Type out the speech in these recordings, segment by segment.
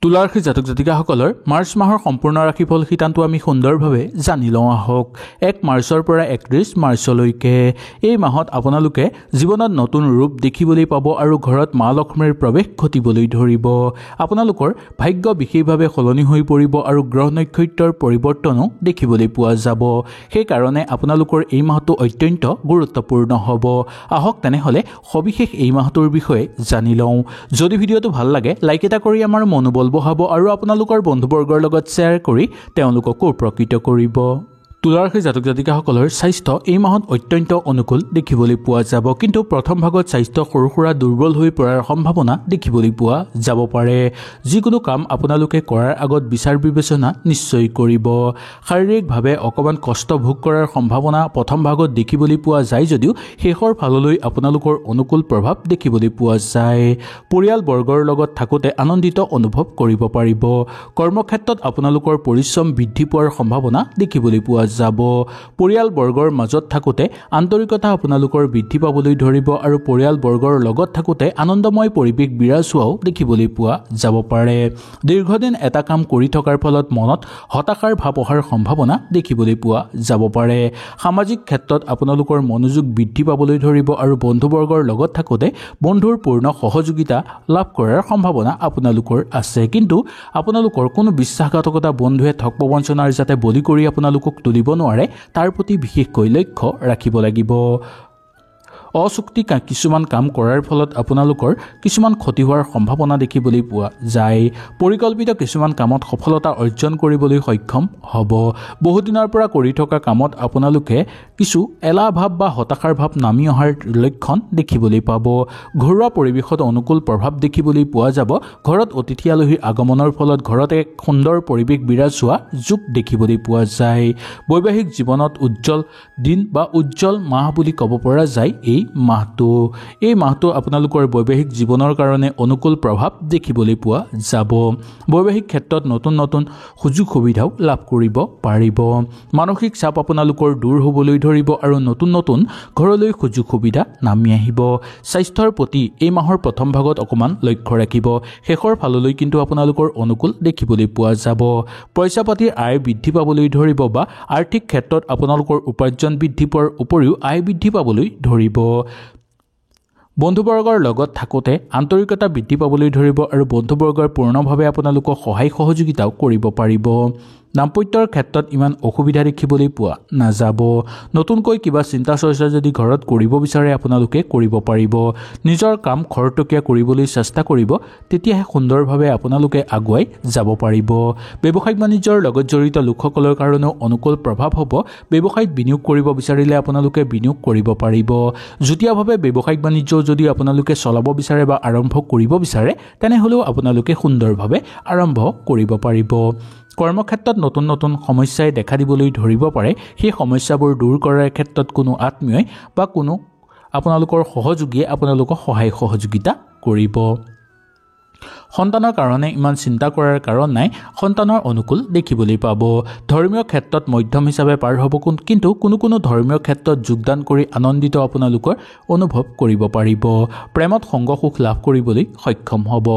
তুলাৰ ৰাশি জাতক জাতিকাসকলৰ মাৰ্চ মাহৰ সম্পূৰ্ণ ৰাশিফল শিতানটো আমি সুন্দৰভাৱে জানি লওঁ আহক। 1 মাৰ্চৰ পৰা 31 মাৰ্চলৈকে এই মাহত আপোনালোকে জীৱনত নতুন ৰূপ দেখিবলৈ পাব আৰু ঘৰত মা লক্ষ্মীৰ প্ৰৱেশ ঘটিবলৈ ধৰিব। আপোনালোকৰ ভাগ্য বিশেষভাৱে সলনি হৈ পৰিব আৰু গ্ৰহ নক্ষত্ৰৰ পৰিৱৰ্তনো দেখিবলৈ পোৱা যাব। সেইকাৰণে আপোনালোকৰ এই মাহটো অত্যন্ত গুৰুত্বপূৰ্ণ হ'ব। আহক তেনেহ'লে সবিশেষ এই মাহটোৰ বিষয়ে জানি লওঁ। যদি ভিডিঅ'টো ভাল লাগে লাইক এটা কৰি আমাৰ মনোবল বহাব আৰু আপোনালোকৰ বন্ধুবৰ্গৰ লগত শ্বেয়াৰ কৰি তেওঁলোককো উপকৃত কৰিব। তুলাৰ ৰাশি জাতক জাতিকাসকলৰ স্বাস্থ্য এই মাহত অত্যন্ত অনুকূল দেখিবলৈ পোৱা যাব, কিন্তু প্ৰথম ভাগত স্বাস্থ্য সৰু সুৰা দুৰ্বল হৈ পৰাৰ সম্ভাৱনা দেখিবলৈ পোৱা যাব পাৰে। যিকোনো কাম আপোনালোকে কৰাৰ আগত বিচাৰ বিবেচনা নিশ্চয় কৰিব। শাৰীৰিকভাৱে অকণমান কষ্ট ভোগ কৰাৰ সম্ভাৱনা প্ৰথম ভাগত দেখিবলৈ পোৱা যায় যদিও শেষৰ ফাললৈ আপোনালোকৰ অনুকূল প্ৰভাৱ দেখিবলৈ পোৱা যায়। পৰিয়ালবৰ্গৰ লগত থাকোঁতে আনন্দিত অনুভৱ কৰিব পাৰিব। কৰ্মক্ষেত্ৰত আপোনালোকৰ পৰিশ্ৰম বৃদ্ধি পোৱাৰ সম্ভাৱনা দেখিবলৈ পোৱা যাব। পৰিয়ালবৰ্গৰ মাজত থাকোঁতে আন্তৰিকতা আপোনালোকৰ বৃদ্ধি পাবলৈ ধৰিব আৰু পৰিয়ালবৰ্গৰ লগত থাকোঁতে আনন্দময় পৰিৱেশ বিৰাজ হোৱাও দেখিবলৈ পোৱা যাব পাৰে। দীৰ্ঘদিন এটা কাম কৰি থকাৰ ফলত মনত হতাশাৰ ভাৱ অহাৰ সম্ভাৱনা দেখিবলৈ পোৱা যাব পাৰে। সামাজিক ক্ষেত্ৰত আপোনালোকৰ মনোযোগ বৃদ্ধি পাবলৈ ধৰিব আৰু বন্ধুবৰ্গৰ লগত থাকোঁতে বন্ধুৰ পূৰ্ণ সহযোগিতা লাভ কৰাৰ সম্ভাৱনা আপোনালোকৰ আছে, কিন্তু আপোনালোকৰ কোনো বিশ্বাসঘাতকতা বন্ধুৱে ঠগ প্ৰবঞ্চনাৰ যাতে বলি কৰি আপোনালোকক তুলিব নোৱাৰে তাৰ প্ৰতি বিশেষকৈ লক্ষ্য ৰাখিব লাগিব। অচুক্তি কিছুমান কাম কৰাৰ ফলত আপোনালোকৰ কিছুমান ক্ষতি হোৱাৰ সম্ভাৱনা দেখিবলৈ পোৱা যায়। পৰিকল্পিত কিছুমান কামত সফলতা অৰ্জন কৰিবলৈ সক্ষম হ'ব। বহুদিনৰ পৰা কৰি থকা কামত আপোনালোকে কিছু এলাহ ভাৱ বা হতাশাৰ ভাৱ নামি অহাৰ লক্ষণ দেখিবলৈ পাব। ঘৰুৱা পৰিৱেশত অনুকূল প্ৰভাৱ দেখিবলৈ পোৱা যাব। ঘৰত অতিথি আলহীৰ আগমনৰ ফলত ঘৰত এক সুন্দৰ পৰিৱেশ বিৰাজ হোৱা যোগ দেখিবলৈ পোৱা যায়। বৈবাহিক জীৱনত উজ্জ্বল দিন বা উজ্জ্বল মাহ বুলি ক'ব পৰা যায় এই মাহটো আপোনালোকৰ বৈবাহিক জীৱনৰ কাৰণে অনুকূল প্ৰভাৱ দেখিবলৈ পোৱা যাব। বৈবাহিক ক্ষেত্ৰত নতুন নতুন সুযোগ সুবিধাও লাভ কৰিব পাৰিব। মানসিক চাপ আপোনালোকৰ দূৰ হ'বলৈ ধৰিব আৰু নতুন নতুন ঘৰলৈ সুযোগ সুবিধা নামি আহিব। স্বাস্থ্যৰ প্ৰতি এই মাহৰ প্ৰথম ভাগত অকণমান লক্ষ্য ৰাখিব। শেষৰ ফাললৈ কিন্তু আপোনালোকৰ অনুকূল দেখিবলৈ পোৱা যাব। পইচা পাতিৰ আয় বৃদ্ধি পাবলৈ ধৰিব বা আৰ্থিক ক্ষেত্ৰত আপোনালোকৰ উপাৰ্জন বৃদ্ধি পোৱাৰ উপৰিও আয় বৃদ্ধি পাবলৈ ধৰিব। বন্ধুবৰ্গৰ লগত থাকোঁতে আন্তৰিকতা বৃদ্ধি পাবলৈ ধৰিব আৰু বন্ধুবৰ্গৰ পূৰ্ণভাৱে আপোনালোকক সহায় সহযোগিতাও কৰিব পাৰিব। দাম্পত্যৰ ক্ষেত্ৰত ইমান অসুবিধা দেখিবলৈ পোৱা নাযাব। নতুনকৈ কিবা চিন্তা চৰ্চা যদি ঘৰত কৰিব বিচাৰে আপোনালোকে কৰিব পাৰিব। নিজৰ কাম খৰতকীয়া কৰিবলৈ চেষ্টা কৰিব, তেতিয়াহে সুন্দৰভাৱে আপোনালোকে আগুৱাই যাব পাৰিব। ব্যৱসায়িক বাণিজ্যৰ লগত জড়িত লোকসকলৰ কাৰণেও অনুকূল প্ৰভাৱ হ'ব। ব্যৱসায়ত বিনিয়োগ কৰিব বিচাৰিলে আপোনালোকে বিনিয়োগ কৰিব পাৰিব। যুটীয়াভাৱে ব্যৱসায়িক বাণিজ্য যদি আপোনালোকে চলাব বিচাৰে বা আৰম্ভ কৰিব বিচাৰে তেনেহ'লেও আপোনালোকে সুন্দৰভাৱে আৰম্ভ কৰিব পাৰিব। কৰ্মক্ষেত্ৰত নতুন নতুন সমস্যাই দেখা দিবলৈ ধৰিব পাৰে। সেই সমস্যাবোৰ দূৰ কৰাৰ ক্ষেত্ৰত কোনো আত্মীয়ই বা কোনো আপোনালোকৰ সহযোগীয়ে আপোনালোকক সহায় সহযোগিতা কৰিব। সন্তানৰ কাৰণে ইমান চিন্তা কৰাৰ কাৰণ নাই, সন্তানৰ অনুকূল দেখিবলৈ পাব। ধৰ্মীয় ক্ষেত্ৰত মধ্যম হিচাপে পাৰ হ'ব, কিন্তু কোনো কোনো ধৰ্মীয় ক্ষেত্ৰত যোগদান কৰি আনন্দিত আপোনালোকৰ অনুভৱ কৰিব পাৰিব। প্ৰেমত সংগ সুখ লাভ কৰিবলৈ সক্ষম হ'ব।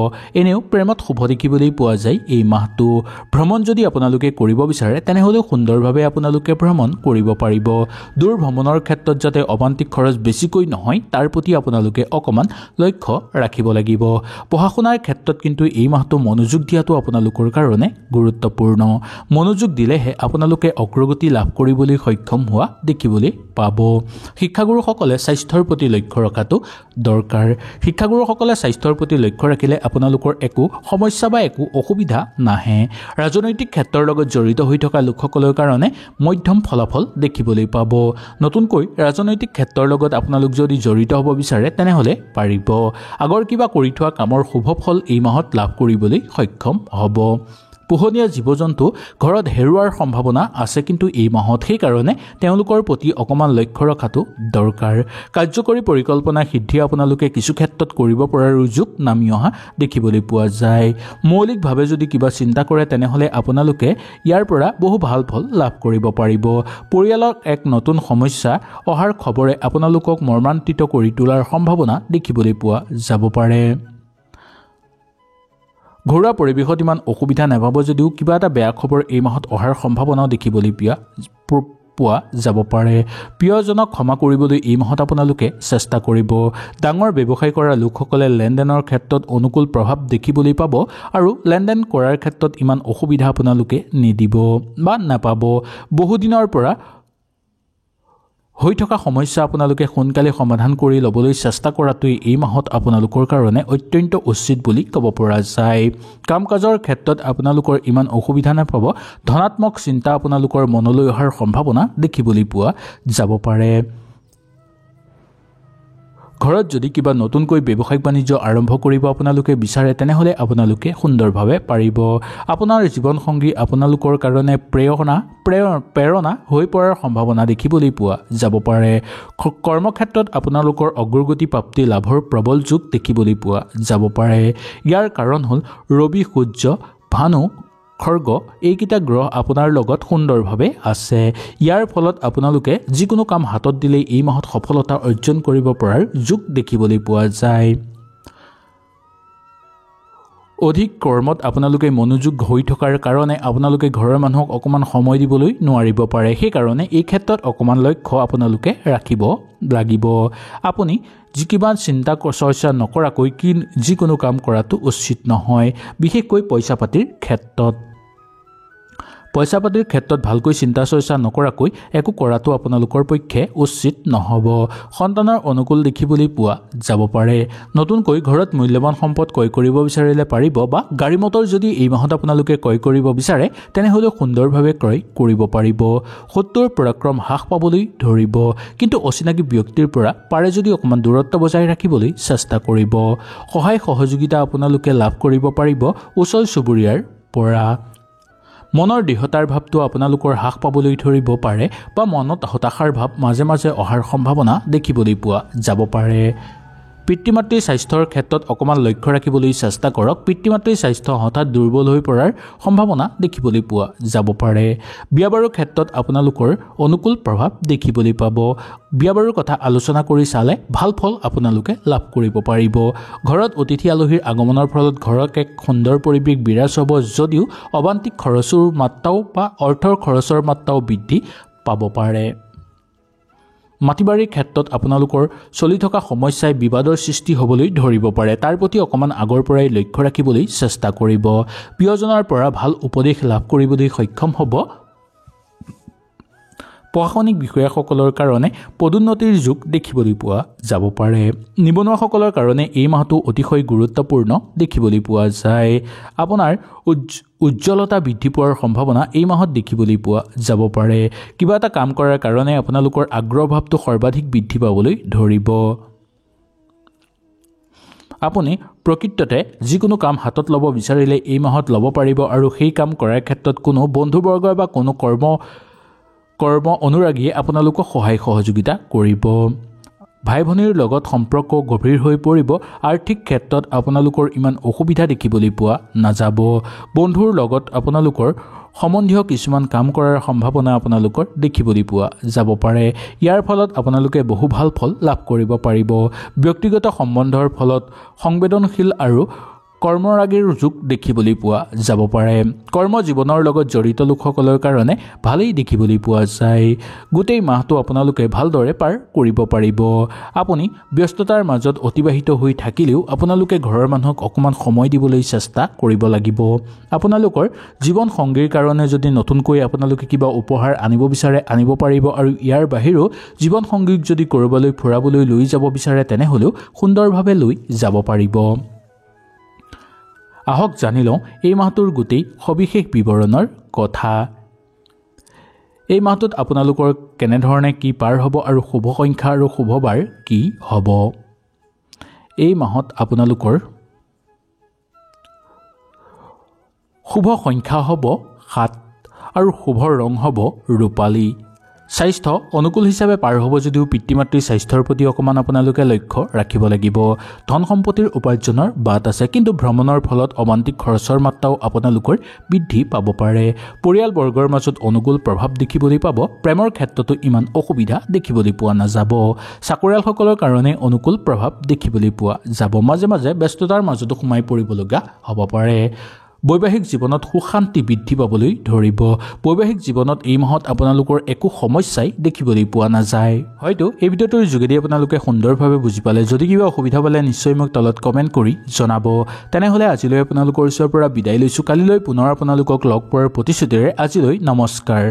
এনেও প্ৰেমত শুভ দেখিবলৈ পোৱা যায় এই মাহটো। ভ্ৰমণ যদি আপোনালোকে কৰিব বিচাৰে তেনেহ'লেও সুন্দৰভাৱে আপোনালোকে ভ্ৰমণ কৰিব পাৰিব। দূৰ ভ্ৰমণৰ ক্ষেত্ৰত যাতে অবান্তিক খৰচ বেছিকৈ নহয় তাৰ প্ৰতি আপোনালোকে অকণমান লক্ষ্য ৰাখিব লাগিব। পঢ়া শুনাৰ ক্ষেত্ৰত কিন্তু এই মাহটো মনোযোগ দিয়াটো আপোনালোকৰ কাৰণে গুৰুত্বপূৰ্ণ। মনোযোগ দিলেহে আপোনালোকে অগ্ৰগতি লাভ কৰিবলৈ সক্ষম হোৱা দেখিবলৈ পাব। শিক্ষাগুৰুসকলে স্বাস্থ্যৰ প্ৰতি লক্ষ্য ৰখাটো দৰকাৰ। শিক্ষাগুৰুসকলে স্বাস্থ্যৰ প্ৰতি লক্ষ্য ৰাখিলে আপোনালোকৰ একো সমস্যা বা একো অসুবিধা নাহে। ৰাজনৈতিক ক্ষেত্ৰৰ লগত জড়িত হৈ থকা লোকসকলৰ কাৰণে মধ্যম ফলাফল দেখিবলৈ পাব। নতুনকৈ ৰাজনৈতিক ক্ষেত্ৰৰ লগত আপোনালোক যদি জড়িত হ'ব বিচাৰে তেনেহ'লে পাৰিব। আগৰ কিবা কৰি থোৱা কামৰ শুভ ফল এই মাহত লাভ কৰিবলৈ সক্ষম হ'ব। পোহনীয়া জীৱ জন্তু ঘৰত হেৰুৱাৰ সম্ভাৱনা আছে কিন্তু এই মাহত, সেইকাৰণে তেওঁলোকৰ প্ৰতি অকণমান লক্ষ্য ৰখাটো দৰকাৰ। কাৰ্যকৰী পৰিকল্পনা সিদ্ধি আপোনালোকে কিছু ক্ষেত্ৰত কৰিব পৰাৰ সুযোগ নামি অহা দেখিবলৈ পোৱা যায়। মৌলিকভাৱে যদি কিবা চিন্তা কৰে তেনেহ'লে আপোনালোকে ইয়াৰ পৰা বহু ভাল ফল লাভ কৰিব পাৰিব। পৰিয়ালৰ এক নতুন সমস্যা অহাৰ খবৰে আপোনালোকক মৰ্মান্তিত কৰি তোলাৰ সম্ভাৱনা দেখিবলৈ পোৱা যাব পাৰে। ঘৰুৱা পৰিৱেশত ইমান অসুবিধা নাপাব যদিও কিবা এটা বেয়া খবৰ এই মাহত অহাৰ সম্ভাৱনাও দেখিবলৈ পোৱা যাব পাৰে। প্ৰিয়জনক ক্ষমা কৰিবলৈ এই মাহত আপোনালোকে চেষ্টা কৰিব। ডাঙৰ ব্যৱসায় কৰা লোকসকলে লেনদেনৰ ক্ষেত্ৰত অনুকূল প্ৰভাৱ দেখিবলৈ পাব আৰু লেনদেন কৰাৰ ক্ষেত্ৰত ইমান অসুবিধা আপোনালোকে নিদিব বা নাপাব। বহুদিনৰ পৰা হৈ থকা সমস্যা আপোনালোকে সোনকালে সমাধান কৰি ল'বলৈ চেষ্টা কৰাটোৱে এই মাহত আপোনালোকৰ কাৰণে অত্যন্ত উচিত বুলি ক'ব পৰা যায়। কাম কাজৰ ক্ষেত্ৰত আপোনালোকৰ ইমান অসুবিধা নাপাব। ধনাত্মক চিন্তা আপোনালোকৰ মনলৈ অহাৰ সম্ভাৱনা দেখিবলৈ পোৱা যাব পাৰে। ঘৰত যদি কিবা নতুনকৈ ব্যৱসায়িক বাণিজ্য আৰম্ভ কৰিব আপোনালোকে বিচাৰে তেনেহ'লে আপোনালোকে সুন্দৰভাৱে পাৰিব। আপোনাৰ জীৱনসংগী আপোনালোকৰ কাৰণে প্ৰেৰণা হৈ পৰাৰ সম্ভাৱনা দেখিবলৈ পোৱা যাব পাৰে। কৰ্মক্ষেত্ৰত আপোনালোকৰ অগ্ৰগতি প্ৰাপ্তি লাভৰ প্ৰবল যোগ দেখিবলৈ পোৱা যাব পাৰে। ইয়াৰ কাৰণ হ'ল ৰবি, সূৰ্য, ভানু, খৰ্গ এইকেইটা গ্ৰহ আপোনাৰ লগত সুন্দৰভাৱে আছে। ইয়াৰ ফলত আপোনালোকে যিকোনো কাম হাতত দিলেই এই মাহত সফলতা অৰ্জন কৰিব পৰাৰ যোগ দেখিবলৈ পোৱা যায়। অধিক কৰ্মত আপোনালোকে মনোযোগ হৈ থকাৰ কাৰণে আপোনালোকে ঘৰৰ মানুহক অকণমান সময় দিবলৈ নোৱাৰিব পাৰে। সেইকাৰণে এই ক্ষেত্ৰত অকণমান লক্ষ্য আপোনালোকে ৰাখিব লাগিব। আপুনি কিবা চিন্তা চৰ্চা নকৰাকৈ যিকোনো কাম কৰাটো উচিত নহয়, বিশেষকৈ পইচা পাতিৰ ক্ষেত্ৰত। পইচা পাতিৰ ক্ষেত্ৰত ভালকৈ চিন্তা চৰ্চা নকৰাকৈ একো কৰাটো আপোনালোকৰ পক্ষে উচিত নহ'ব। সন্তানৰ অনুকূল দেখিবলৈ পোৱা যাব পাৰে। নতুনকৈ ঘৰত মূল্যৱান সম্পদ ক্ৰয় কৰিব বিচাৰিলে পাৰিব বা গাড়ী মটৰ যদি এই মাহত আপোনালোকে ক্ৰয় কৰিব বিচাৰে তেনেহ'লে সুন্দৰভাৱে ক্ৰয় কৰিব পাৰিব। শত্ৰুৰ পৰাক্ৰম হ্ৰাস পাবলৈ ধৰিব, কিন্তু অচিনাকি ব্যক্তিৰ পৰা পাৰে যদি অকণমান দূৰত্ব বজাই ৰাখিবলৈ চেষ্টা কৰিব। সহায় সহযোগিতা আপোনালোকে লাভ কৰিব পাৰিব ওচৰ চুবুৰীয়াৰ পৰা। মনৰ দৃঢ়তাৰ ভাৱটো আপোনালোকৰ হ্ৰাস পাবলৈ ধৰিব পাৰে বা মনত হতাশাৰ ভাৱ মাজে মাজে অহাৰ সম্ভাৱনা দেখিবলৈ পোৱা যাব পাৰে। পিতৃ মাতৃৰ স্বাস্থ্যৰ ক্ষেত্ৰত অকণমান লক্ষ্য ৰাখিবলৈ চেষ্টা কৰক। পিতৃ মাতৃৰ স্বাস্থ্য হঠাৎ দুৰ্বল হৈ পৰাৰ সম্ভাৱনা দেখিবলৈ পোৱা যাব পাৰে। বিয়া বাৰুৰ ক্ষেত্ৰত আপোনালোকৰ অনুকূল প্ৰভাৱ দেখিবলৈ পাব। বিয়া বাৰুৰ কথা আলোচনা কৰি চালে ভাল ফল আপোনালোকে লাভ কৰিব পাৰিব। ঘৰত অতিথি আলহীৰ আগমনৰ ফলত ঘৰত এক সুন্দৰ পৰিৱেশ বিৰাজ হ'ব যদিও অবান্তিক খৰচৰ মাত্ৰাও বা অৰ্থৰ খৰচৰ মাত্ৰাও বৃদ্ধি পাব পাৰে। মাটি বাৰীৰ ক্ষেত্ৰত আপোনালোকৰ চলি থকা সমস্যাই বিবাদৰ সৃষ্টি হ'বলৈ ধৰিব পাৰে। তাৰ প্ৰতি অকণমান আগৰ পৰাই লক্ষ্য ৰাখিবলৈ চেষ্টা কৰিব। প্ৰিয়জনৰ পৰা ভাল উপদেশ লাভ কৰিবলৈ সক্ষম হ'ব। প্ৰশাসনিক বিষয়াসকলৰ কাৰণে পদোন্নতিৰ যোগ দেখিবলৈ পোৱা যাব পাৰে। নিবনুৱাসকলৰ কাৰণে এই মাহটো অতিশয় গুৰুত্বপূৰ্ণ দেখিবলৈ পোৱা যায়। আপোনাৰ উজ্জ্বলতা বৃদ্ধি পোৱাৰ সম্ভাৱনা এই মাহত দেখিবলৈ পোৱা যাব পাৰে। কিবা এটা কাম কৰাৰ কাৰণে আপোনালোকৰ আগ্ৰহ ভাৱটো সৰ্বাধিক বৃদ্ধি পাবলৈ ধৰিব। আপুনি প্ৰকৃততে যিকোনো কাম হাতত ল'ব বিচাৰিলে এই মাহত ল'ব পাৰিব আৰু সেই কাম কৰাৰ ক্ষেত্ৰত কোনো বন্ধুবৰ্গ বা কোনো কৰ্ম অনুৰাগীয়ে আপোনালোকক সহায় সহযোগিতা কৰিব। ভাই ভনীৰ লগত সম্পৰ্ক গভীৰ হৈ পৰিব। আৰ্থিক ক্ষেত্ৰত আপোনালোকৰ ইমান অসুবিধা দেখিবলৈ পোৱা নাযাব। বন্ধুৰ লগত আপোনালোকৰ সম্বন্ধীয় কিছুমান কাম কৰাৰ সম্ভাৱনা আপোনালোকৰ দেখিবলৈ পোৱা যাব পাৰে। ইয়াৰ ফলত আপোনালোকে বহু ভাল ফল লাভ কৰিব পাৰিব। ব্যক্তিগত সম্বন্ধৰ ফলত সংবেদনশীল আৰু কৰ্মৰাগীৰ যোগ দেখিবলৈ পোৱা যাব পাৰে। কৰ্মজীৱনৰ লগত জড়িত লোকসকলৰ কাৰণে ভালেই দেখিবলৈ পোৱা যায়। গোটেই মাহটো আপোনালোকে ভালদৰে পাৰ কৰিব পাৰিব। আপুনি ব্যস্ততাৰ মাজত অতিবাহিত হৈ থাকিলেও আপোনালোকে ঘৰৰ মানুহক অকণমান সময় দিবলৈ চেষ্টা কৰিব লাগিব। আপোনালোকৰ জীৱন সংগীৰ কাৰণে যদি নতুনকৈ আপোনালোকে কিবা উপহাৰ আনিব বিচাৰে আনিব পাৰিব আৰু ইয়াৰ বাহিৰেও জীৱন সংগীক যদি ক'ৰবালৈ ফুৰাবলৈ লৈ যাব বিচাৰে তেনেহ'লেও সুন্দৰভাৱে লৈ যাব পাৰিব। আহক জানি লওঁ এই মাহটোৰ গোটেই সবিশেষ বিৱৰণৰ কথা। এই মাহটোত আপোনালোকৰ কেনেধৰণে কি পাৰ হ'ব আৰু শুভ সংখ্যা আৰু শুভ বাৰ কি হ'ব। এই মাহত আপোনালোকৰ শুভ সংখ্যা হ'ব 7 আৰু শুভ ৰং হ'ব ৰূপালী। স্বাস্থ্য অনুকূল হিচাপে পাৰ হ'ব যদিও পিতৃ মাতৃৰ স্বাস্থ্যৰ প্ৰতি অকণমান আপোনালোকে লক্ষ্য ৰাখিব লাগিব। ধন সম্পত্তিৰ উপাৰ্জনৰ বাট আছে, কিন্তু ভ্ৰমণৰ ফলত অমান্তিক খৰচৰ মাত্ৰাও আপোনালোকৰ বৃদ্ধি পাব পাৰে। পৰিয়ালবৰ্গৰ মাজত অনুকূল প্ৰভাৱ দেখিবলৈ পাব। প্ৰেমৰ ক্ষেত্ৰতো ইমান অসুবিধা দেখিবলৈ পোৱা নাযাব। চাকৰিয়ালসকলৰ কাৰণে অনুকূল প্ৰভাৱ দেখিবলৈ পোৱা যাব। মাজে মাজে ব্যস্ততাৰ মাজতো সোমাই পৰিব লগা হ'ব পাৰে। বৈবাহিক জীৱনত সুখ শান্তি বৃদ্ধি পাবলৈ ধৰিব। বৈবাহিক জীৱনত এই মাহত আপোনালোকৰ একো সমস্যাই দেখিবলৈ পোৱা নাযায়। হয়তো এই ভিডিঅ'টোৰ যোগেদি আপোনালোকে সুন্দৰভাৱে বুজি পালে। যদি কিবা অসুবিধা পালে নিশ্চয় মোক তলত কমেণ্ট কৰি জনাব। তেনেহ'লে আজিলৈ আপোনালোকৰ ওচৰৰ পৰা বিদায় লৈছোঁ। কালিলৈ পুনৰ আপোনালোকক লগ পোৱাৰ প্ৰতিশ্ৰুতিৰে আজিলৈ নমস্কাৰ।